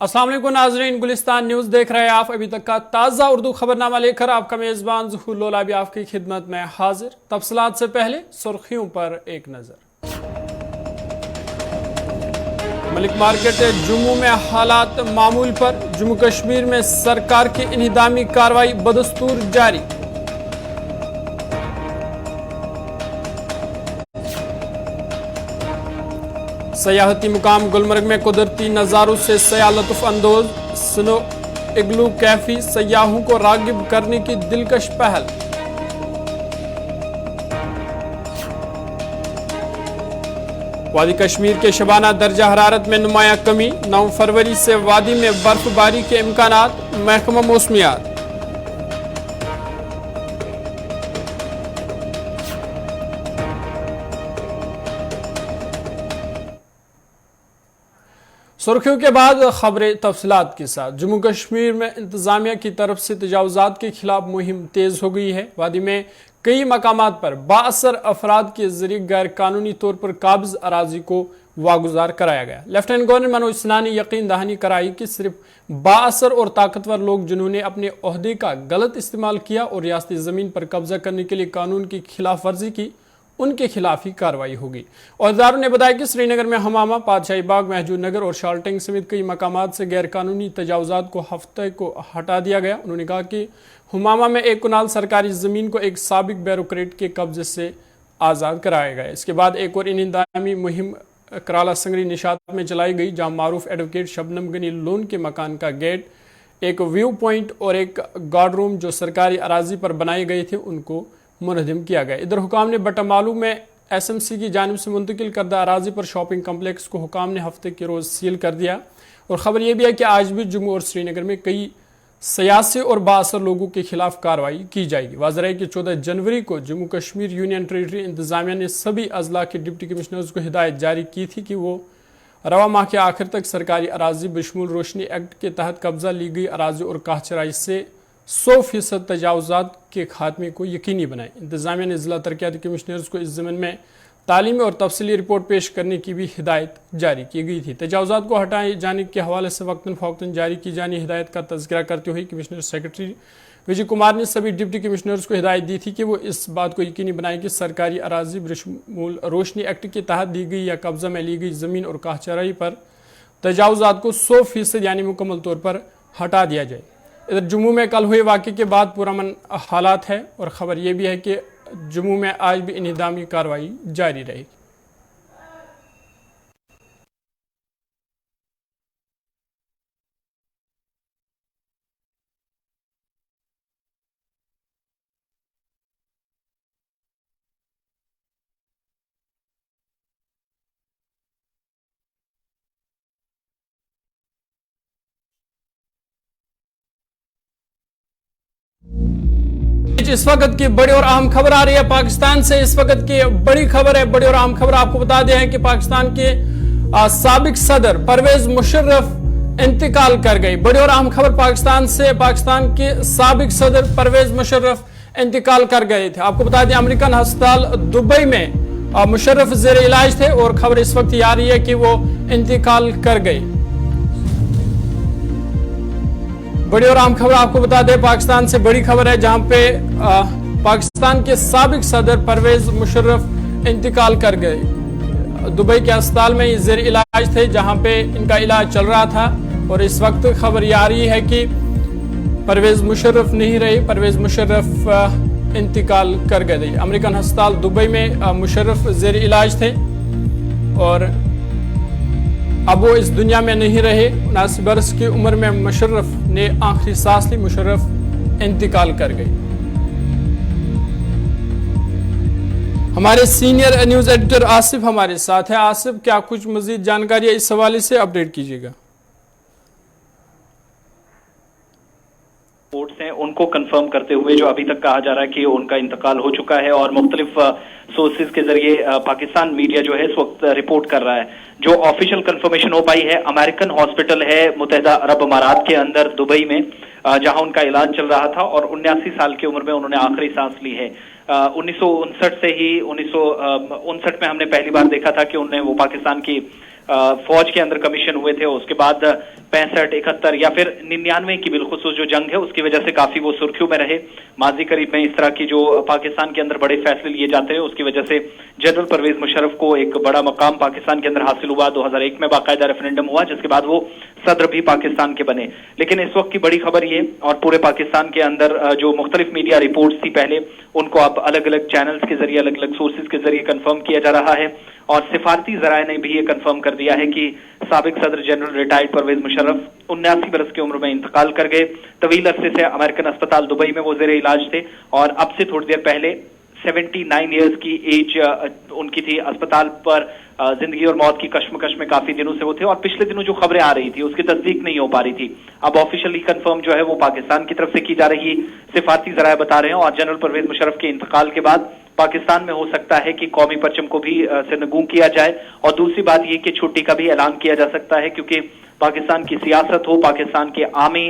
अस्सलाम वालेकुम नाज़रीन, गुलिस्तान न्यूज़ देख रहे हैं आप। अभी तक का ताज़ा उर्दू खबरनामा लेकर आपका मेज़बान ज़ुहूर लोला भी आपकी खिदमत में हाजिर। तफसीलात से पहले सुर्खियों पर एक नज़र। मलिक मार्केट जम्मू में हालात मामूल पर। जम्मू कश्मीर में सरकार की इन्हिदामी कार्रवाई बदस्तूर जारी। सयाहती मुकाम गुलमर्ग में कुदरती नज़ारों से सयाह लुत्फ़ अंदोज। स्नो इग्लू कैफी सयाहों को रागिब करने की दिलकश पहल। वादी कश्मीर के शबाना दर्जा हरारत में नुमाया कमी। 9 फरवरी से वादी में बर्फबारी के इम्कानात। महकमा मौसमियात। सुर्खियों के बाद खबरें तफसीलात के साथ। जम्मू कश्मीर में इंतजामिया की तरफ से तजावुजात के खिलाफ मुहिम तेज हो गई है। वादी में कई मकामात पर बाअसर अफराद के जरिए गैर कानूनी तौर पर काबिज अराजी को वागुजार कराया गया। लेफ्टिनेंट गवर्नर मनोज सिन्हा ने यकीन दहानी कराई कि सिर्फ बाअसर और ताकतवर लोग जिन्होंने अपने ओहदे का गलत इस्तेमाल किया और रियासती ज़मीन पर कब्जा करने के लिए कानून की खिलाफ वर्जी की, उनके खिलाफ ही कार्रवाई होगी। ओहदेदारों ने बताया कि श्रीनगर में हमामा, पातशाही बाग, महजूद नगर और शाल्टिंग समेत कई मकामात से गैर कानूनी तजावुजात को हफ्ते को हटा दिया गया। उन्होंने कहा कि हमामा में 1 कनाल सरकारी ज़मीन को एक साबिक ब्यूरोक्रेट के कब्जे से आज़ाद कराया गया। इसके बाद एक और इंतजामी मुहिम कराला संगरी निशात में चलाई गई, जहाँ मारूफ एडवोकेट शबनम गनी लोन के मकान का गेट, एक व्यू पॉइंट और एक गार्ड रूम जो सरकारी अराजी पर बनाए गए थे उनको मुनहदिम किया गया। इधर हुकाम ने बटामालू में SMC की जानिब से मुंतकिल करदा अराजी पर शॉपिंग कम्प्लेक्स को हुकाम ने हफ्ते के रोज़ सील कर दिया। और ख़बर यह भी है कि आज भी जम्मू और श्रीनगर में कई सियासी और बाअसर लोगों के खिलाफ कार्रवाई की जाएगी। वाज़ेह है कि 14 जनवरी को जम्मू कश्मीर यूनियन टेरिटरी इंतजामिया ने सभी अजला के डिप्टी कमिश्नर्स को हिदायत जारी की थी कि वो रवा माह के आखिर तक सरकारी अराजी बशमूल रोशनी एक्ट के तहत कब्जा ली गई अराजी और काहचराई से 100% तजावुजात के खात्मे को यकीनी बनाए। इंतजामिया ने जिला तरक्याती कमिश्नर्स को इस ज़मीन में तालीमी और तफसीली रिपोर्ट पेश करने की भी हिदायत जारी की गई थी। तजावुजात को हटाए जाने के हवाले से वक्तन फ़ौक्तन जारी की जानी हिदायत का तज़किरा करते हुए कमिश्नर सेक्रेटरी विजय कुमार ने सभी डिप्टी कमिश्नर्स को हिदायत दी थी कि वो इस बात को यकीनी बनाए कि सरकारी अराजी बशमूल रोशनी एक्ट के तहत दी गई या कब्जा में ली गई ज़मीन और काहचराई पर तजावुजात को 100% यानी मुकम्मल तौर पर हटा दिया जाए। इधर जम्मू में कल हुए वाक़े के बाद पुरअमन हालात है और ख़बर यह भी है कि जम्मू में आज भी इंतजामी कार्रवाई जारी रहेगी। इस वक्त की बड़ी और अहम खबर आ रही है पाकिस्तान से। इस वक्त की बड़ी खबर है, बड़ी और अहम खबर आपको बता दें कि पाकिस्तान के साबिक सदर परवेज मुशर्रफ इंतकाल कर गई। बड़ी और अहम खबर पाकिस्तान से, पाकिस्तान के साबिक सदर परवेज मुशर्रफ इंतकाल कर गए थे। आपको बता दें अमेरिकन अस्पताल दुबई में मुशर्रफ जेर इलाज थे और खबर इस वक्त आ रही है कि वो इंतकाल कर गए। बड़ी और अहम खबर आपको बता दें पाकिस्तान से बड़ी खबर है, जहां पे पाकिस्तान के साबिक सदर परवेज मुशर्रफ इंतकाल कर गए। दुबई के अस्पताल में जेर इलाज थे, जहां पे इनका इलाज चल रहा था और इस वक्त खबर ये आ रही है कि परवेज मुशर्रफ नहीं रहे, परवेज मुशर्रफ इंतकाल कर गए। अमेरिकन अस्पताल दुबई में मुशर्रफ जेर इलाज थे और अब वो इस दुनिया में नहीं रहे। 79 बरस की उम्र में मुशर्रफ ने आखिरी सांस ली, मुशर्रफ इंतकाल कर गई। हमारे सीनियर न्यूज एडिटर आसिफ हमारे साथ है। आसिफ, क्या कुछ मजीद जानकारी इस हवाले से अपडेट कीजिएगा। रिपोर्ट्स हैं उनको कंफर्म करते हुए जो अभी तक कहा जा रहा है कि उनका इंतकाल हो चुका है और मुख्तलिफ सोर्सेज के जरिए पाकिस्तान मीडिया जो है इस वक्त रिपोर्ट कर रहा है। जो ऑफिशियल कंफर्मेशन हो पाई है, अमेरिकन हॉस्पिटल है मुत्तहिदा अरब अमारात के अंदर दुबई में, जहां उनका इलाज चल रहा था और 79 साल की उम्र में उन्होंने आखिरी सांस ली है। 1959 से ही 1959 में हमने पहली बार देखा था कि उन्हें वो पाकिस्तान की फौज के अंदर कमीशन हुए थे। उसके बाद 65, 71 या फिर 99 की बिलखुसूस जो जंग है उसकी वजह से काफी वो सुर्खियों में रहे। माजी करीब में इस तरह की जो पाकिस्तान के अंदर बड़े फैसले लिए जाते हैं उसकी वजह से जनरल परवेज मुशर्रफ को एक बड़ा मकाम पाकिस्तान के अंदर हासिल हुआ। 2001 में बाकायदा रेफरेंडम हुआ जिसके बाद वो सदर भी पाकिस्तान के बने। लेकिन इस वक्त की बड़ी खबर ये, और पूरे पाकिस्तान के अंदर जो मुख्तलिफ मीडिया रिपोर्ट्स थी पहले, उनको अब अलग अलग चैनल्स के जरिए, अलग अलग सोर्सेज के जरिए कंफर्म किया जा रहा है। और सिफारती जराये ने भी ये कंफर्म कर दिया है कि साबिक सदर जनरल रिटायर्ड परवेज मुशर्रफ 79 बरस की उम्र में इंतकाल कर गए। तवील अरसे से अमेरिकन अस्पताल दुबई में वो जेर इलाज थे और अब से थोड़ी देर पहले 79 ईयर्स की एज उनकी थी। अस्पताल पर जिंदगी और मौत की कश्मकश में काफी दिनों से वो थे और पिछले दिनों जो खबरें आ रही थी उसकी तस्दीक नहीं हो पा रही थी। अब ऑफिशियली कंफर्म जो है वो पाकिस्तान की तरफ से की जा रही, सिफारती जराये बता रहे हैं। और जनरल परवेज मुशर्रफ के इंतकाल के बाद पाकिस्तान में हो सकता है कि कौमी परचम को भी सिरनगू किया जाए। और दूसरी बात यह कि छुट्टी का भी ऐलान किया जा सकता है, क्योंकि पाकिस्तान की सियासत हो, पाकिस्तान के आमी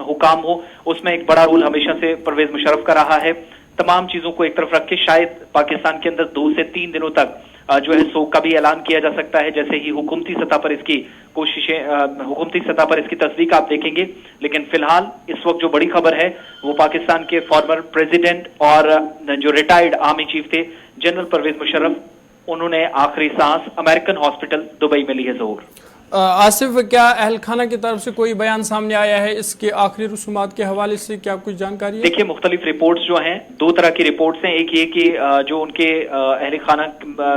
हुकाम हो, उसमें एक बड़ा रोल हमेशा से परवेज मुशर्रफ का रहा है। तमाम चीजों को एक तरफ रख के शायद पाकिस्तान के अंदर 2 से 3 दिनों तक जो है शोक का भी ऐलान किया जा सकता है। जैसे ही हुकूमती सतह पर इसकी कोशिशें, हुकूमती सतह पर इसकी तस्दीक आप देखेंगे। लेकिन फिलहाल इस वक्त जो बड़ी खबर है वो पाकिस्तान के फॉर्मर प्रेसिडेंट और जो रिटायर्ड आर्मी चीफ थे जनरल परवेज मुशर्रफ, उन्होंने आखिरी सांस अमेरिकन हॉस्पिटल दुबई में ली है। ज़हूर, आसिफ, क्या अहल खाना की तरफ से कोई बयान सामने आया है इसके आखिरी रसूमात के हवाले से, क्या कुछ जानकारी है? देखिए, मुख्तलिफ रिपोर्ट्स जो हैं, 2 तरह की रिपोर्ट्स हैं। एक ये कि जो उनके अहल खाना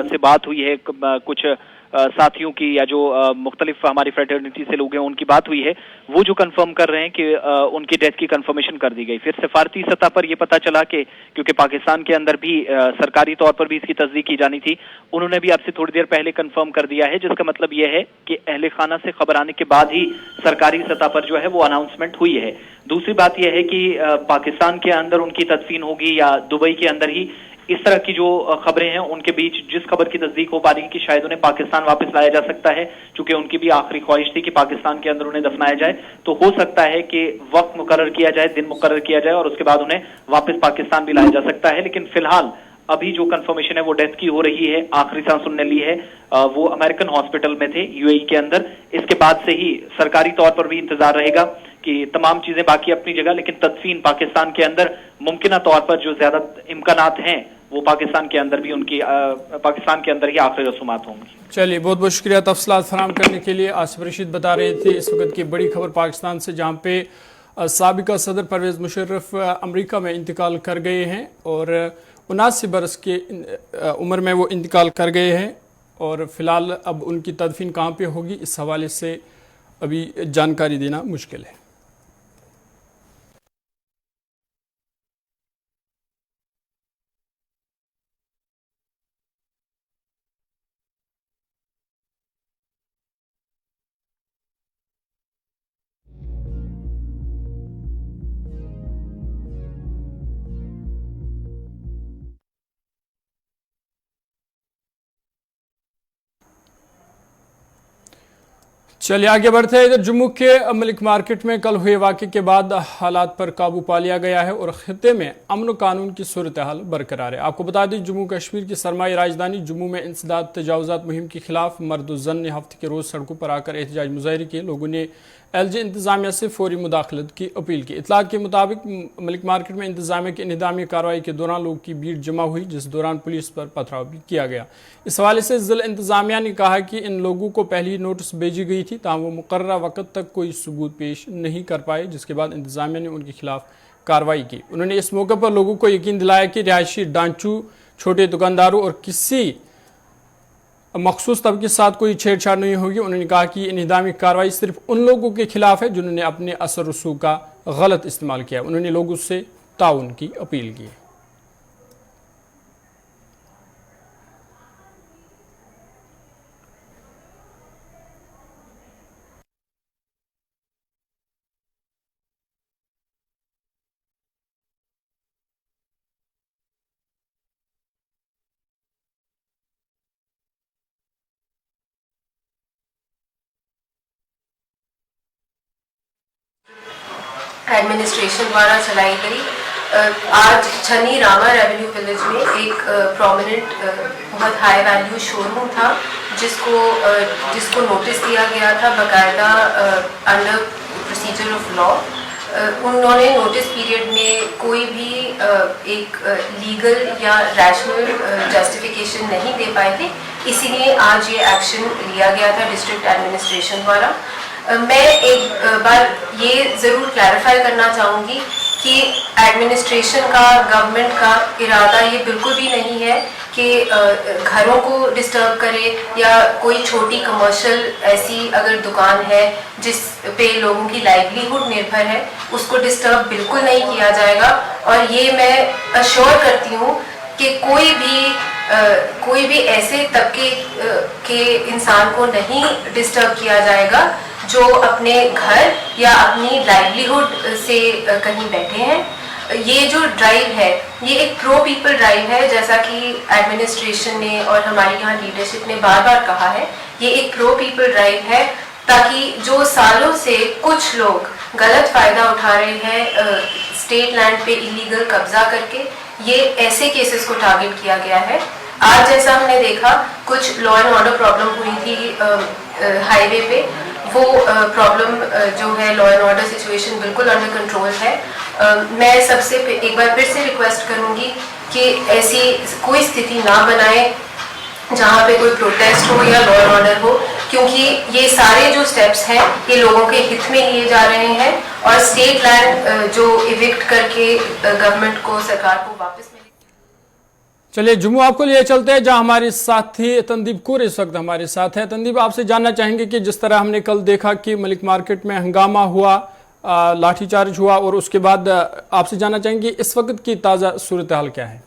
से बात हुई है, कुछ साथियों की या जो मुख्तलिफ हमारी फ्रेटर्निटी से लोग हैं उनकी बात हुई है, वो जो कंफर्म कर रहे हैं कि उनकी डेथ की कंफर्मेशन कर दी गई। फिर सिफारती सतह पर यह पता चला कि क्योंकि पाकिस्तान के अंदर भी सरकारी तौर पर भी इसकी तस्दीक की जानी थी, उन्होंने भी अब से थोड़ी देर पहले कंफर्म कर दिया है, जिसका मतलब यह है कि अहले खाना से खबर आने के बाद ही सरकारी सतह पर जो है वो अनाउंसमेंट हुई है। दूसरी बात यह है कि पाकिस्तान के अंदर उनकी तदफीन होगी या दुबई के अंदर ही, इस तरह की जो खबरें हैं उनके बीच जिस खबर की तस्दीक हो पा रही है कि शायद उन्हें पाकिस्तान वापस लाया जा सकता है, क्योंकि उनकी भी आखिरी ख्वाहिश थी कि पाकिस्तान के अंदर उन्हें दफनाया जाए। तो हो सकता है कि वक्त मुकर्रर किया जाए, दिन मुकर्रर किया जाए और उसके बाद उन्हें वापस पाकिस्तान भी लाया जा सकता है। लेकिन फिलहाल अभी जो कंफर्मेशन है वो डेथ की हो रही है। आखिरी सांस उन्होंने ली है, वो अमेरिकन हॉस्पिटल में थे यूएई के अंदर। इसके बाद से ही सरकारी तौर पर भी इंतजार रहेगा कि तमाम चीजें बाकी अपनी जगह, लेकिन तदफीन पाकिस्तान के अंदर मुमकिन तौर पर जो ज्यादा इम्कानात हैं वो पाकिस्तान के अंदर भी उनकी पाकिस्तान के अंदर ही आखिरी रसूमात होंगी। चलिए, बहुत बहुत शुक्रिया तफसीलात फराहम करने के लिए। आसिफ रशीद बता रहे थे इस वक्त की बड़ी खबर पाकिस्तान से, जहाँ पे साबिका सदर परवेज मुशर्रफ अमेरिका में इंतकाल कर गए हैं और 79 बरस के उम्र में वो इंतकाल कर गए हैं। और फिलहाल अब उनकी तदफीन कहाँ पे होगी इस हवाले से अभी जानकारी देना मुश्किल है। चलिए आगे बढ़ते हैं। इधर जम्मू के मलिक मार्केट में कल हुए वाक़े के बाद हालात पर काबू पा लिया गया है और खित्ते में अमन व कानून की सूरत हाल बरकरार है। आपको बता दें, जम्मू कश्मीर की सरमाई राजधानी जम्मू में इंसदाद तजावुज़ात मुहिम के खिलाफ मर्द जन ने हफ्ते के रोज़ सड़कों पर आकर एहतजाज मुजाहरे किए। लोगों ने LG इंतजामिया से फौरी मुदाखलत की अपील की। इतलात के मुताबिक मलिक मार्केट में इंतजामिया की इंहदामी कार्रवाई के दौरान लोगों की भीड़ जमा हुई, जिस दौरान पुलिस पर पथराव भी किया गया। इस हवाले से जिला इंतजामिया ने कहा कि इन लोगों को पहली नोटिस भेजी गई थी, ताहम वो मुकर्ररा वक्त तक कोई सबूत पेश नहीं कर पाए, जिसके बाद इंतजामिया ने उनके खिलाफ कार्रवाई की। उन्होंने इस मौके पर लोगों को यकीन दिलाया कि रिहायशी ढांचों, छोटे दुकानदारों और किसी मखसूस तबके के साथ कोई छेड़छाड़ नहीं होगी। उन्होंने कहा कि इंहदामी कार्रवाई सिर्फ उन लोगों के खिलाफ है जिन्होंने अपने असर रसूख का गलत इस्तेमाल किया। उन्होंने लोगों से ताउन की अपील की। एडमिनिस्ट्रेशन द्वारा चलाई गई आज छन्नी रामा रेवेन्यू विलेज में एक प्रोमिनेंट बहुत हाई वैल्यू शोरूम था जिसको नोटिस दिया गया था बाकायदा अंडर प्रोसीजर ऑफ लॉ, उन्होंने नोटिस पीरियड में कोई भी एक लीगल या रैशनल जस्टिफिकेशन नहीं दे पाए थे, इसीलिए आज ये एक्शन लिया गया था डिस्ट्रिक्ट एडमिनिस्ट्रेशन द्वारा। मैं एक बार ये ज़रूर क्लैरिफाई करना चाहूँगी कि एडमिनिस्ट्रेशन का, गवर्नमेंट का इरादा ये बिल्कुल भी नहीं है कि घरों को डिस्टर्ब करे या कोई छोटी कमर्शियल ऐसी अगर दुकान है जिस पे लोगों की लाइवलीहुड निर्भर है, उसको डिस्टर्ब बिल्कुल नहीं किया जाएगा। और ये मैं अश्योर करती हूँ कि कोई भी ऐसे तबके के इंसान को नहीं डिस्टर्ब किया जाएगा जो अपने घर या अपनी लाइवलीहुड से कहीं बैठे हैं। ये जो ड्राइव है ये एक प्रो पीपल ड्राइव है, जैसा कि एडमिनिस्ट्रेशन ने और हमारी यहाँ लीडरशिप ने बार बार कहा है, ये एक प्रो पीपल ड्राइव है ताकि जो सालों से कुछ लोग गलत फायदा उठा रहे हैं स्टेट लैंड पे इलीगल कब्जा करके, ये ऐसे केसेस को टारगेट किया गया है। आज जैसा हमने देखा कुछ लॉ एंड ऑर्डर प्रॉब्लम हुई थी हाईवे पे, वो प्रॉब्लम जो है लॉ एंड ऑर्डर सिचुएशन बिल्कुल अंडर कंट्रोल है। मैं सबसे एक बार फिर से रिक्वेस्ट करूंगी कि ऐसी कोई स्थिति ना बनाए जहां पे कोई प्रोटेस्ट हो या लॉ एंड ऑर्डर हो, क्योंकि ये सारे जो स्टेप्स हैं ये लोगों के हित में लिए जा रहे हैं और स्टेट लैंड जो इविक्ट करके गवर्नमेंट को, सरकार को वापस मिले। चलिए जम्मू आपको लिए चलते हैं जहां हमारे साथी तंदीप कौर इस वक्त हमारे साथ है। तंदीप, आपसे जानना चाहेंगे कि जिस तरह हमने कल देखा कि मलिक मार्केट में हंगामा हुआ, लाठीचार्ज हुआ, और उसके बाद आपसे जानना चाहेंगे इस वक्त की ताज़ा सूरत हाल क्या है?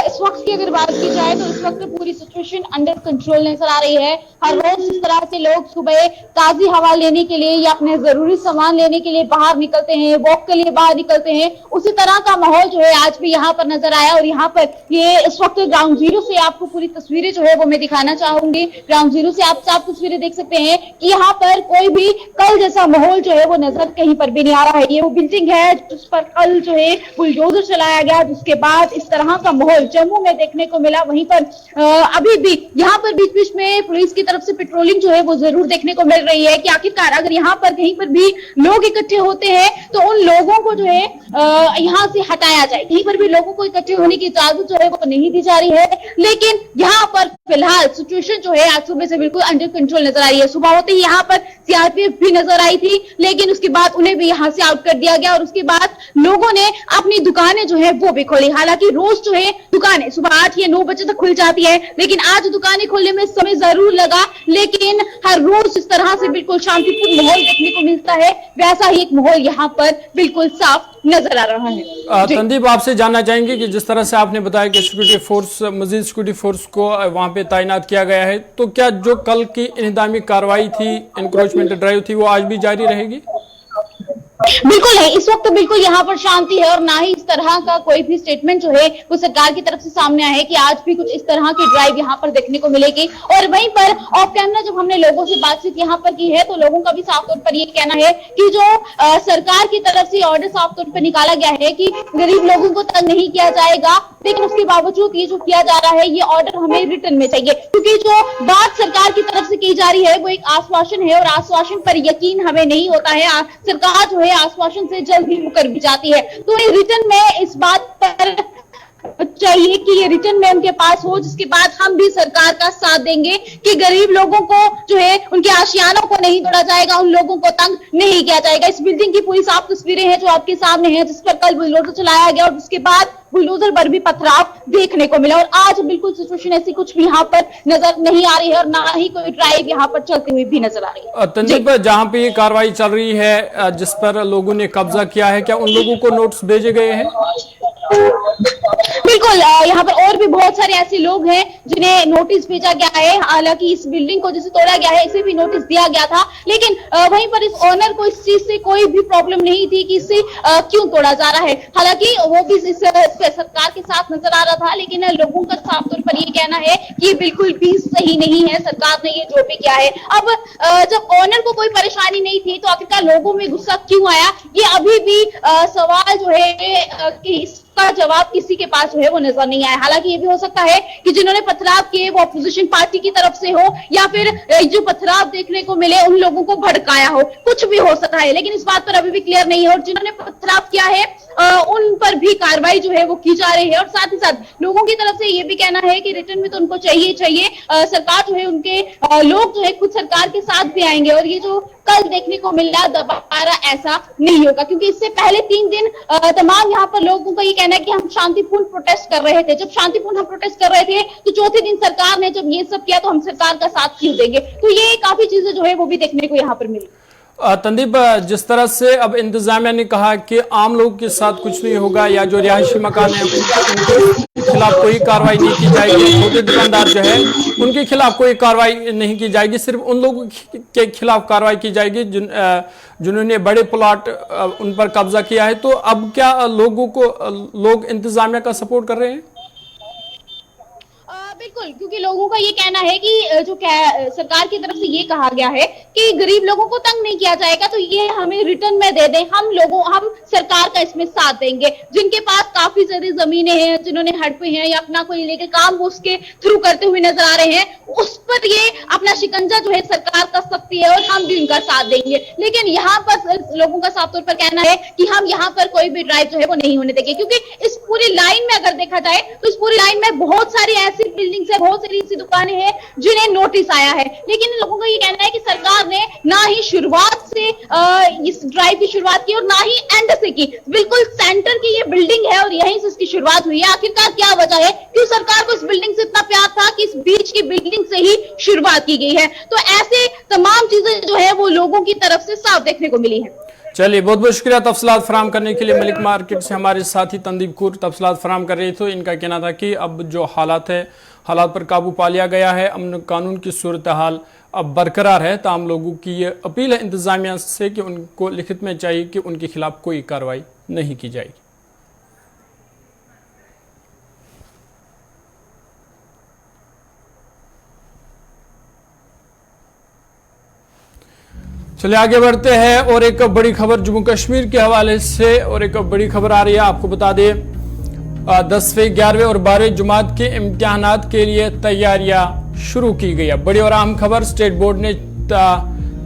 इस वक्त की अगर बात की जाए तो इस वक्त पूरी सिचुएशन अंडर कंट्रोल नजर आ रही है। हर रोज इस तरह से लोग सुबह ताजी हवा लेने के लिए या अपने जरूरी सामान लेने के लिए बाहर निकलते हैं, वॉक के लिए बाहर निकलते हैं। उसी तरह का माहौल जो है आज भी यहाँ पर नजर आया। और यहाँ पर ये इस वक्त ग्राउंड जीरो से आपको पूरी तस्वीरें जो है वो मैं दिखाना चाहूंगी। ग्राउंड जीरो से आप साफ तस्वीरें देख सकते हैं कि यहाँ पर कोई भी कल जैसा माहौल जो है वो नजर कहीं पर भी नहीं आ रहा है। ये वो बिल्डिंग है जिस पर कल जो है बुलडोजर चलाया गया, जिसके बाद इस तरह का माहौल जम्मू में देखने को मिला। वहीं पर अभी भी यहाँ पर बीच बीच में पुलिस की तरफ से पेट्रोलिंग जो है वो जरूर देखने को मिल रही है कि आखिरकार अगर यहाँ पर कहीं पर भी लोग इकट्ठे होते हैं तो उन लोगों को जो है यहाँ से हटाया जाए। कहीं पर भी लोगों को इकट्ठे होने की इजाजत जो है वो नहीं दी जा रही है। लेकिन यहाँ पर फिलहाल सिचुएशन जो है आज सुबह से बिल्कुल अंडर कंट्रोल नजर आ रही है। सुबह होते ही यहाँ पर सीआरपीएफ भी नजर आई थी, लेकिन उसके बाद उन्हें भी यहाँ से आउट कर दिया गया और उसके बाद लोगों ने अपनी दुकानें जो है वो भी खोली। हालांकि रोज जो है दुकानें सुबह 8 या 9 बजे तक खुल जाती है, लेकिन आज दुकानें खोलने में समय जरूर लगा। लेकिन हर रोज इस तरह से बिल्कुल शांतिपूर्ण माहौल देखने को मिलता है, वैसा ही एक माहौल यहाँ पर बिल्कुल साफ नजर आ रहा है। तंदीप, आपसे जानना चाहेंगे कि जिस तरह से आपने बताया कि सिक्योरिटी फोर्स, मजीद सिक्योरिटी फोर्स को वहां पे तैनात किया गया है, तो क्या जो कल की इंतजामी कार्रवाई थी, इंक्रोचमेंट ड्राइव थी, वो आज भी जारी रहेगी? बिल्कुल है, इस वक्त बिल्कुल यहाँ पर शांति है और ना ही इस तरह का कोई भी स्टेटमेंट जो है वो सरकार की तरफ से सामने आया है कि आज भी कुछ इस तरह की ड्राइव यहाँ पर देखने को मिलेगी। और वहीं पर ऑफ कैमरा जब हमने लोगों से बातचीत यहाँ पर की है तो लोगों का भी साफ तौर पर ये कहना है कि जो सरकार की तरफ से ऑर्डर साफ तौर पर निकाला गया है कि गरीब लोगों को तंग नहीं किया जाएगा, लेकिन उसके बावजूद ये जो किया जा रहा है ये ऑर्डर हमें रिटर्न में चाहिए, क्योंकि जो बात सरकार की तरफ से की जा रही है वो एक आश्वासन है और आश्वासन पर यकीन हमें नहीं होता है। सरकार जो है आश्वासन से जल्द ही मुकर भी जाती है। तो रिटर्न में इस बात पर चाहिए कि ये रिटर्न में उनके पास हो, जिसके बाद हम भी सरकार का साथ देंगे कि गरीब लोगों को जो है उनके आशियानों को नहीं तोड़ा जाएगा, उन लोगों को तंग नहीं किया जाएगा। इस बिल्डिंग की पूरी साफ तस्वीरें हैं जो आपके सामने हैं, जिस पर कल बुलडोजर चलाया गया और उसके बाद बुलडोजर पर भी पथराव देखने को मिला। और आज बिल्कुल सिचुएशन ऐसी कुछ भी यहाँ पर नजर नहीं आ रही है और ना ही कोई ड्राइव यहाँ पर चलती हुई भी नजर आ रही है। तंदीप, जहाँ पे ये कार्रवाई चल रही है जिस पर लोगों ने कब्जा किया है, क्या उन लोगों को नोट्स भेजे गए हैं? बिल्कुल, यहाँ पर और भी बहुत सारे ऐसे लोग हैं जिन्हें नोटिस भेजा गया है। हालांकि इस बिल्डिंग को जिसे तोड़ा गया है इसे भी नोटिस दिया गया था, लेकिन वहीं पर इस ओनर को इस चीज से कोई भी प्रॉब्लम नहीं थी कि इसे क्यों तोड़ा जा रहा है। हालांकि वो भी इस सरकार के साथ नजर आ रहा था, लेकिन लोगों का साफ तौर पर ये कहना है कि बिल्कुल भी सही नहीं है, सरकार ने ये जो भी किया है। अब जब ओनर को कोई परेशानी नहीं थी तो आखिरकार लोगों में गुस्सा क्यों आया, ये अभी भी सवाल जो है कि उसका जवाब किसी के पास जो है वो नजर नहीं आया। हालांकि ये भी हो सकता है कि जिन्होंने पथराव किए वो अपोजिशन पार्टी की तरफ से हो या फिर जो पथराव देखने को मिले उन लोगों को भड़काया हो, कुछ भी हो सकता है, लेकिन इस बात पर अभी भी क्लियर नहीं है। और जिन्होंने पथराव किया है उन पर भी कार्रवाई जो है वो की जा रही है। और साथ ही साथ लोगों की तरफ से ये भी कहना है कि रिटर्न में तो उनको चाहिए सरकार जो है उनके लोग जो है खुद सरकार के साथ भी आएंगे और ये जो कल देखने को मिल रहा दोबारा ऐसा नहीं होगा, क्योंकि इससे पहले 3 दिन तमाम यहाँ पर लोगों का ये कहना है कि हम शांतिपूर्ण प्रोटेस्ट कर रहे थे। जब शांतिपूर्ण हम प्रोटेस्ट कर रहे थे तो चौथे दिन सरकार ने जब ये सब किया तो हम सरकार का साथ क्यों देंगे। तो ये काफी चीजें जो है वो भी देखने को यहाँ पर मिली। तंदीप, जिस तरह से अब इंतजामिया ने कहा कि आम लोगों के साथ कुछ नहीं होगा या जो रिहायशी मकान है उनके खिलाफ कोई कार्रवाई नहीं की जाएगी, छोटे दुकानदार जो है उनके खिलाफ कोई कार्रवाई नहीं की जाएगी, सिर्फ उन लोगों के खिलाफ कार्रवाई की जाएगी जिन्होंने बड़े प्लॉट उन पर कब्जा किया है। तो अब क्या लोग इंतजामिया का सपोर्ट कर रहे हैं? बिल्कुल, क्योंकि लोगों का ये कहना है कि जो सरकार की तरफ से ये कहा गया है कि गरीब लोगों को तंग नहीं किया जाएगा, तो ये हमें रिटर्न में दे दें, हम सरकार का इसमें साथ देंगे। जिनके पास काफी ज्यादा जमीनें हैं, जिन्होंने हड़पे हैं या अपना कोई लेके काम वो उसके थ्रू करते हुए नजर आ रहे हैं, उस पर ये अपना शिकंजा जो है सरकार कर सकती है और हम भी उनका साथ देंगे। लेकिन यहाँ पर लोगों का साफ तौर पर कहना है कि हम यहाँ पर कोई भी ड्राइव जो है वो नहीं होने देंगे, क्योंकि इस पूरी लाइन में अगर देखा जाए तो इस पूरी लाइन में बहुत सारी ऐसी बिल्डिंग्स है, बहुत सारी ऐसी दुकानें हैं जिन्हें नोटिस आया है। लेकिन लोगों का ये कहना है कि सरकार ने ना ही शुरुआत से इस ड्राइव की शुरुआत की और ना ही एंड से की। बिल्कुल सेंटर की ये बिल्डिंग है और यहीं से इसकी शुरुआत हुई है। आखिरकार क्या वजह है, क्यों सरकार को इस बिल्डिंग से इतना प्यार था कि इस बीच की बिल्डिंग से ही शुरुआत की गई है। तो ऐसे तमाम चीजें जो है वो लोगों की तरफ से साफ देखने को मिली है। चलिए, बहुत बहुत शुक्रिया तफसीलात फराम करने के लिए। मलिक मार्केट से हमारे साथी तंदीप कूर तफसीलात फराम कर रही थी। इनका कहना था कि अब जो हालात पर काबू पा लिया गया है, अमन कानून की सूरत हाल अब बरकरार है। तमाम लोगों की ये अपील है इंतजामिया से कि उनको लिखित में चाहिए कि उनके खिलाफ कोई कार्रवाई नहीं की जाएगी। चलिए आगे बढ़ते हैं और एक बड़ी खबर जम्मू कश्मीर के हवाले से और एक बड़ी खबर आ रही है। आपको बता दें 10वीं 11वीं और 12वीं जमात के इम्तिहानात के लिए तैयारियां शुरू की गई है। बड़ी और अहम खबर, स्टेट बोर्ड ने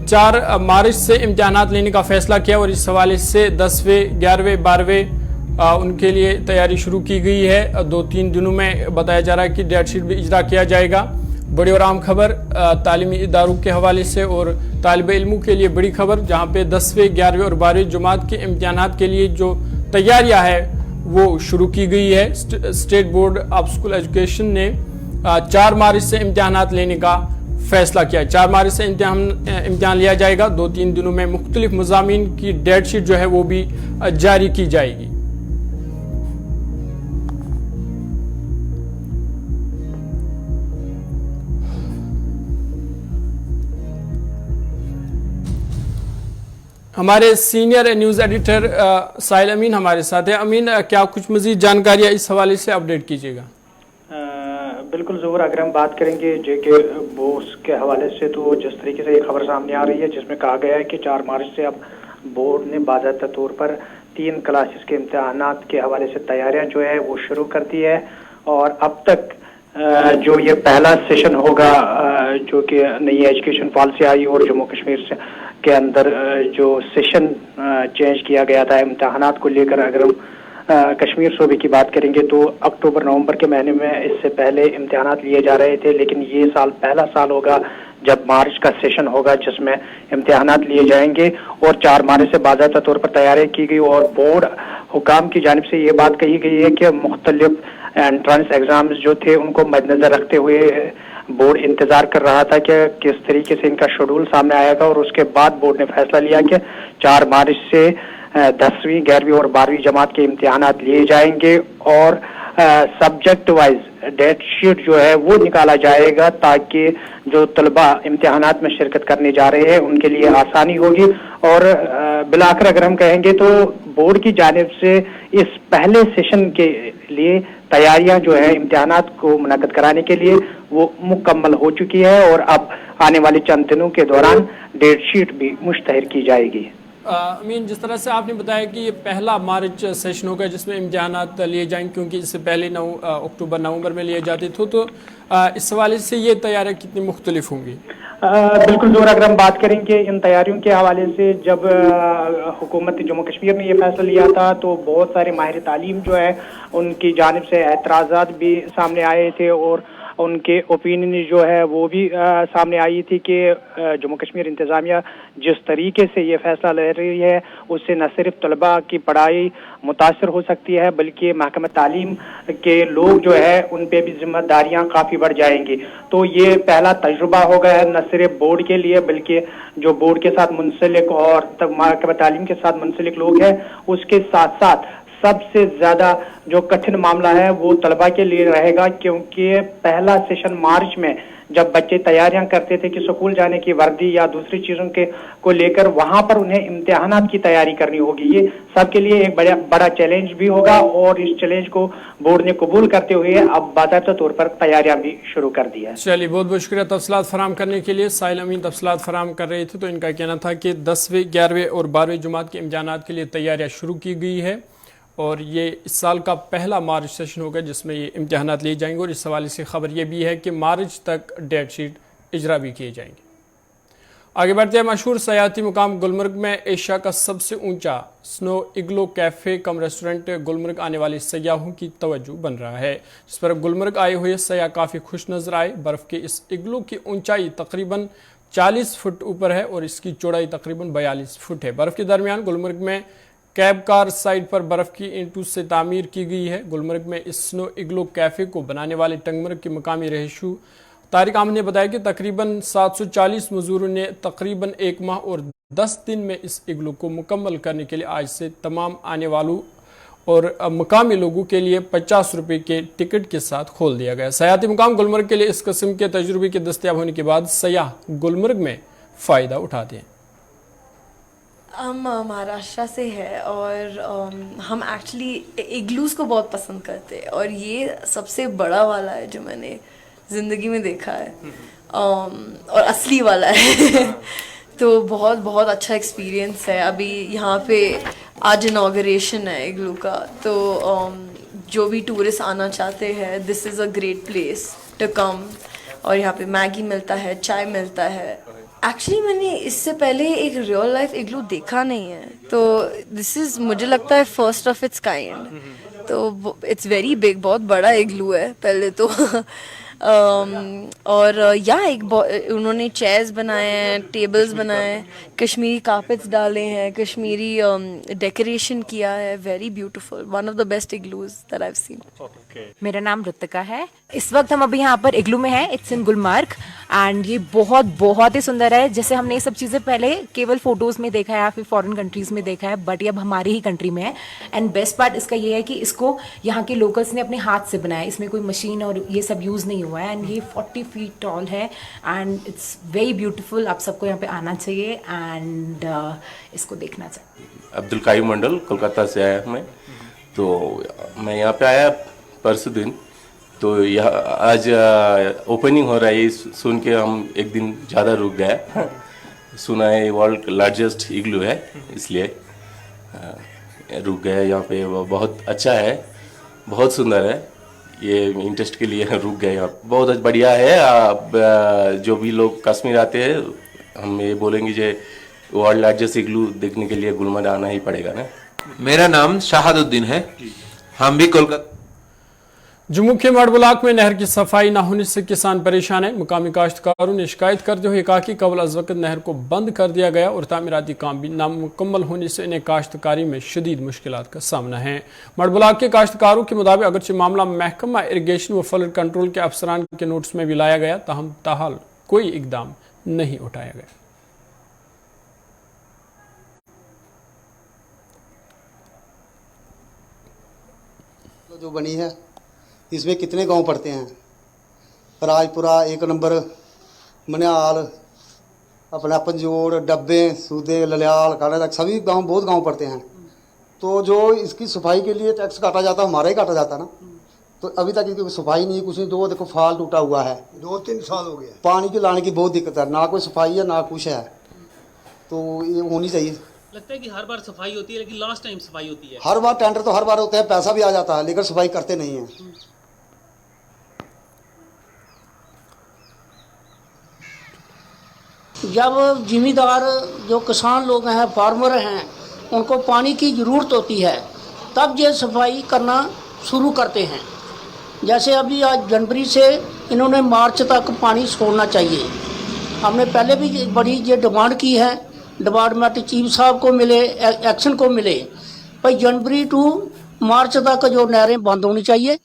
4 मार्च से इम्तिहानात लेने का फैसला किया और इस हवाले से 10वीं 11वीं 12वीं उनके लिए तैयारी शुरू की गई है। 2-3 दिनों में बताया जा रहा है कि डेट शीट भी इजरा किया जाएगा। बड़ी और आम खबर तालीमी इदारों के हवाले से और तालिब इल्मों के लिए बड़ी खबर, जहां पे 10वीं 11वीं और 12वीं जमात के इम्तिहानात के लिए जो तैयारियां है वो शुरू की गई है। State board of school education ने 4 मार्च से इम्तिहानात लेने का फैसला किया। 4 मार्च से इम्तिहान लिया जाएगा। 2-3 दिनों में मुख्तलिफ मज़ामीन की डेट शीट जो है वो भी जारी की जाएगी। हमारे सीनियर न्यूज़ एडिटर साहिल अमीन हमारे साथ है। अमीन, क्या कुछ मज़ीद जानकारियाँ इस हवाले से अपडेट कीजिएगा। बिल्कुल ज़रूर, अगर हम बात करेंगे जेके बोस के हवाले से तो जिस तरीके से ये खबर सामने आ रही है जिसमें कहा गया है कि 4 मार्च से अब बोर्ड ने बाज़ाब्ता तौर पर 3 क्लासेस के इम्तिहानात के हवाले से तैयारियां जो है वो शुरू कर दी है। और अब तक जो ये पहला सेशन होगा जो कि नई एजुकेशन पॉलिसी आई और जम्मू कश्मीर से के अंदर जो सेशन चेंज किया गया था इम्तिहानात को लेकर, अगर हम कश्मीर सूबे की बात करेंगे तो अक्टूबर नवंबर के महीने में इससे पहले इम्तिहानात लिए जा रहे थे, लेकिन ये साल पहला साल होगा जब मार्च का सेशन होगा जिसमें इम्तिहानात लिए जाएंगे। और 4 मार्च से बाज़ाब्ता तौर पर तैयारी की गई और बोर्ड हुकाम की जानिब से ये बात कही गई है कि मुख्तलिफ एंट्रेंस एग्जाम्स जो थे उनको मद्देनजर रखते हुए बोर्ड इंतजार कर रहा था कि किस तरीके से इनका शेड्यूल सामने आएगा और उसके बाद बोर्ड ने फैसला लिया कि 4 मार्च से 10वीं 11वीं और 12वीं जमात के इम्तिहानात लिए जाएंगे और सब्जेक्ट वाइज डेट शीट जो है वो निकाला जाएगा ताकि जो तलबा इम्तिहानात में शिरकत करने जा रहे हैं उनके लिए आसानी होगी। और बिलाकर अगर हम कहेंगे तो बोर्ड की जानिब से इस पहले सेशन के लिए तैयारियां जो है इम्तिहानात को मुनक्कद कराने के लिए वो मुकम्मल हो चुकी है और अब आने वाले चंद दिनों के दौरान डेट शीट भी मुश्तहर की जाएगी। अमीन, जिस तरह से आपने बताया कि ये पहला मार्च सेशन होगा जिसमें इम्तिहानात लिए जाएंगे, क्योंकि इससे पहले अक्टूबर नवंबर में लिए जाते थे, तो इस हवाले से ये तैयारियां कितनी मुख्तलिफ होंगी? बिल्कुल जोर, अगर हम बात करेंगे इन तैयारियों के हवाले से, जब हुकूमत जम्मू कश्मीर ने ये फैसला लिया था तो बहुत सारे माहिर तालीम जो है उनकी जानिब से एतराज़ात भी सामने आए थे और उनके ओपिनियन जो है वो भी सामने आई थी कि जम्मू कश्मीर इंतज़ामिया जिस तरीके से ये फैसला ले रही है उससे न सिर्फ तलबा की पढ़ाई मुतासर हो सकती है बल्कि महकमा तालीम के लोग जो है उन पे भी जिम्मेदारियां काफ़ी बढ़ जाएंगी। तो ये पहला तजुर्बा होगा है न सिर्फ बोर्ड के लिए बल्कि जो बोर्ड के साथ मुंसलिक और महकमा तालीम के साथ मुंसलिक लोग हैं उसके साथ साथ सबसे ज्यादा जो कठिन मामला है वो तलबा के लिए रहेगा, क्योंकि पहला सेशन मार्च में जब बच्चे तैयारियां करते थे कि स्कूल जाने की वर्दी या दूसरी चीजों के को लेकर वहां पर उन्हें इम्तिहानात की तैयारी करनी होगी। ये सबके लिए एक बड़ा चैलेंज भी होगा और इस चैलेंज को बोर्ड ने कबूल करते हुए अब बाकायदा तौर पर तैयारियां भी शुरू कर दी है। चलिए, बहुत बहुत शुक्रिया तफसीलात फराम करने के लिए। साहिल अमीन तफसीलात फराम कर रहे थे, तो इनका कहना था कि 10वीं 11वीं और 12वीं जमात के इम्तिहानात के लिए तैयारियाँ शुरू की गई है और ये इस साल का पहला मार्च सेशन होगा जिसमें ये इम्तिहानात लिए जाएंगे। और इस हवाले से खबर ये भी है कि मार्च तक डेट शीट इजरा भी किए जाएंगे। आगे बढ़ते हैं, मशहूर सयाहती मुकाम गुलमर्ग में एशिया का सबसे ऊंचा snow इग्लो cafe cum restaurant Gulmarg आने वाले सयाहों की तवज्जो बन रहा है, जिस पर गुलमर्ग आए हुए सयाह काफ़ी खुश नजर आए। बर्फ़ के इस इग्लो की ऊंचाई तकरीबन 40 फुट ऊपर है और इसकी चौड़ाई तकरीबन 42 फुट है। बर्फ़ के दरमियान गुलमर्ग में कैब कार साइड पर बर्फ़ की ईंटों से तामीर की गई है। गुलमर्ग में इस स्नो इग्लो कैफ़े को बनाने वाले टंगमर्ग के मकामी रहिशु तारिक अहमद ने बताया कि तकरीबन 740 मजदूरों ने तकरीबन 1 माह और 10 दिन में इस इग्लो को मुकम्मल करने के लिए आज से तमाम आने वालों और मकामी लोगों के लिए 50 रुपये के टिकट के साथ खोल दिया गया। सयाहती मुकाम गुलमर्ग के लिए इस किस्म के तजुर्बे के दस्तयाब होने के बाद सयाह गुलमर्ग में फ़ायदा उठाते हैं। हम महाराष्ट्र से है और हम एक्चुअली इग्लूज़ को बहुत पसंद करते हैं और ये सबसे बड़ा वाला है जो मैंने ज़िंदगी में देखा है और असली वाला है तो बहुत बहुत अच्छा एक्सपीरियंस है। अभी यहाँ पे आज इनॉग्रेशन है इग्लू का, तो जो भी टूरिस्ट आना चाहते हैं this is a great place to come. और यहाँ पे मैगी मिलता है, चाय मिलता है। एक्चुअली मैंने इससे पहले एक रियल लाइफ इग्लू देखा नहीं है, तो दिस इज़ मुझे लगता है फर्स्ट ऑफ इट्स काइंड। तो इट्स वेरी बिग, बहुत बड़ा इग्लू है पहले तो और उन्होंने चेयर्स बनाए हैं, टेबल्स बनाए हैं, कश्मीरी कार्पेट्स डाले हैं, कश्मीरी डेकोरेशन किया है। Very beautiful, one of the best igloos that I have seen. मेरा नाम ऋतिका है। इस वक्त हम अभी यहाँ पर इग्लू में हैं, इट्स इन गुलमर्ग एंड ये बहुत ही सुंदर है। जैसे हमने ये सब चीज़ें पहले केवल फोटोज में देखा है या फिर फॉरेन कंट्रीज में देखा है, बट ये अब हमारी ही कंट्री में है। एंड बेस्ट पार्ट इसका ये है कि इसको यहाँ के लोकल्स ने अपने हाथ से बनाया, इसमें कोई मशीन और ये सब यूज़ नहीं हुआ है। एंड ये 40 फीट टॉल है एंड इट्स वेरी ब्यूटीफुल। आप सबको यहाँ पे आना चाहिए एंड इसको देखना चाहिए। अब्दुल कायम मंडल, कोलकाता से आया मैं। तो मैं यहाँ पे आया परसों दिन, तो यह आज ओपनिंग हो रहा है, सुन के हम एक दिन ज़्यादा रुक गए। सुना है वर्ल्ड लार्जेस्ट इग्लू है, इसलिए रुक गए यहाँ पे। बहुत अच्छा है, बहुत सुंदर है, ये इंटरेस्ट के लिए रुक गए यहाँ। बहुत बढ़िया है। आप जो भी लोग कश्मीर आते हैं, हम ये बोलेंगे जो वर्ल्ड लार्जेस्ट इग्लू देखने के लिए गुलमर्ग आना ही पड़ेगा ना। मेरा नाम शहादुद्दीन है, हम भी कोलकाता। जम्मू के मड ब्लॉक में नहर की सफाई न होने से किसान परेशान है। मुकामी काश्तकारों ने शिकायत करते हुए कहा कि कबल अज़ वक़्त नहर को बंद कर दिया गया और तामीराती काम भी नामुकम्मल होने से इन्हें काश्तकारी में शदीद मुश्किलात का सामना है। मड ब्लॉक के काश्तकारों के मुताबिक अगरचे मामला महकमा इरीगेशन व फ्लड कंट्रोल के अफसरान के नोटिस में भी लाया गया, ताहम ताहाल कोई इकदाम नहीं उठाया गया। जो बनी है इसमें कितने गांव पड़ते हैं? राजपुरा, 1 नंबर, मनिहाल, अपना पंजोड़, डब्बे, सूदे, ललियाल, काला तक सभी गांव, बहुत गांव पड़ते हैं। तो जो इसकी सफाई के लिए टैक्स काटा जाता, हमारा ही काटा जाता ना। तो अभी तक इसकी सफाई नहीं, कुछ नहीं। दो देखो फाल टूटा हुआ है, 2-3 साल हो गए। पानी की लाने की बहुत दिक्कत है, ना कोई सफाई है ना कुछ है। तो ये होनी चाहिए। लगता है कि हर बार सफाई होती है लेकिन लास्ट टाइम सफाई होती है। हर बार टेंडर तो हर बार होते हैं, पैसा भी आ जाता है, लेकिन सफाई करते नहीं हैं। जब जिम्मेदार जो किसान लोग हैं, फार्मर हैं, उनको पानी की ज़रूरत होती है, तब ये सफाई करना शुरू करते हैं। जैसे अभी आज जनवरी से इन्होंने मार्च तक पानी छोड़ना चाहिए। हमने पहले भी बड़ी ये डिमांड की है, डिपार्टमेंट चीफ साहब को मिले, एक्शन को मिले, भाई जनवरी टू मार्च तक जो नहरें बंद होनी चाहिए,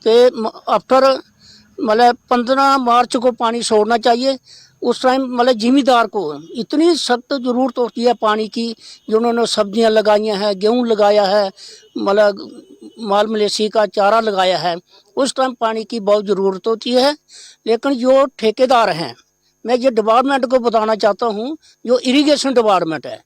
तो आफ्टर मतलब 15 मार्च को पानी छोड़ना चाहिए। उस टाइम मतलब जिम्मेदार को इतनी सख्त ज़रूरत होती है पानी की, जो उन्होंने सब्जियां लगाई हैं, गेहूं लगाया है, मतलब माल मवेशी का चारा लगाया है, उस टाइम पानी की बहुत ज़रूरत होती है। लेकिन जो ठेकेदार हैं, मैं ये डिपार्टमेंट को बताना चाहता हूँ, जो इरिगेशन डिपार्टमेंट है,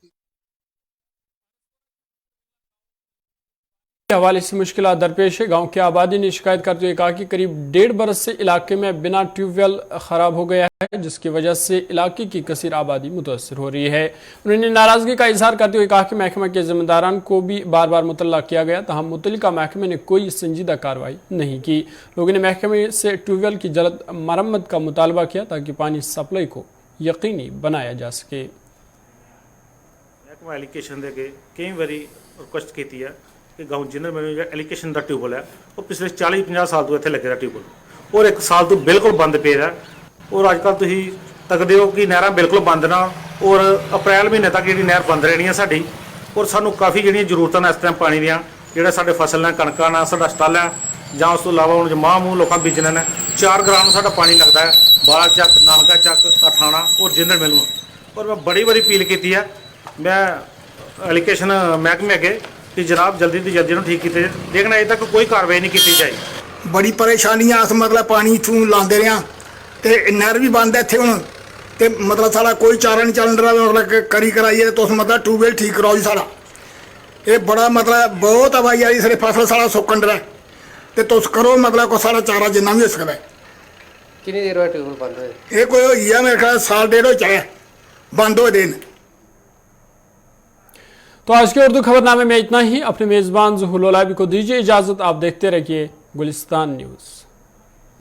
हवाले से मुश्किल दरपेश है। गांव की आबादी ने शिकायत करते हुए कहा कि करीब 1.5 बरस से इलाके में बिना ट्यूबवेल खराब हो गया है, जिसकी वजह से इलाके की कसीर आबादी मुतासर हो रही है। उन्होंने नाराजगी का इजहार करते हुए कहा कि महकमा के जिम्मेदारान को भी बार बार मुतल्ला किया गया, तहम मुतल्लिका महकमे ने कोई संजीदा कार्रवाई नहीं की। लोगों ने महकमे से ट्यूबवेल की जल्द मरम्मत का मुतालबा किया ताकि पानी सप्लाई को यकीनी बनाया जा सके। महकमा एलिगेशन दे के कई बारी रिक्वेस्ट की है कि गाँव जिन्हें मैंने एलिगेशन का ट्यूबवेल है वो पिछले 40-50 साल तो इतने लगे दा ट्यूबवेल, और 1 साल तो बिल्कुल बंद पे है। और अजकल तुम तकते हो कि नहर बिल्कुल बंद ना, और अप्रैल महीने तक जी नहर बंद रहनी है साड़ी। और सानू काफ़ी जी जरूरत ने इस टाइम पानी दियाँ, जोड़ा साढ़े फसल ने कणक ना साढ़ा स्टल है, ਜਾਂ उस तो इलावा हम माह मूँह लोग बीजने ने 4 ग्राम साढ़ा पानी लगता है बाल चक, नानका चक, अठाणा और जिंदड़ मिलू। और मैं बड़ी बड़ी अपील की है, मैं एलिगेशन महकमे अगे कि जनाब जल्दी तो जल्दी ठीक किए, लेकिन अजे तक कोई कार्रवाई नहीं की जाए। बड़ी परेशानियां अस मतलब पानी इथों लाते रहे, तो नहर भी बंद है इतने हूँ, तो मतलब सारा कोई चारा नहीं चलन रहा, मतलब करी कराइए तुस मतलब ट्यूबवेल ठीक कराओ जी सारा। ये बड़ा मतलब बहुत हवाई आई सारी फसल सारा सुकन रहा, तो तुस करो मतलब को सारा चारा जिन्ना भी हो सकता है। कितनी देर बाद ट्यूबवेल बंद हुए? ये कोई होई है मेरे ख्याल 1.5 साल चले बंद हो दिन। तो आज के उर्दू खबरनामे में इतना ही। अपने मेजबान ज़ुहुल उलाबी को दीजिए इजाजत। आप देखते रहिए गुलिस्तान न्यूज़।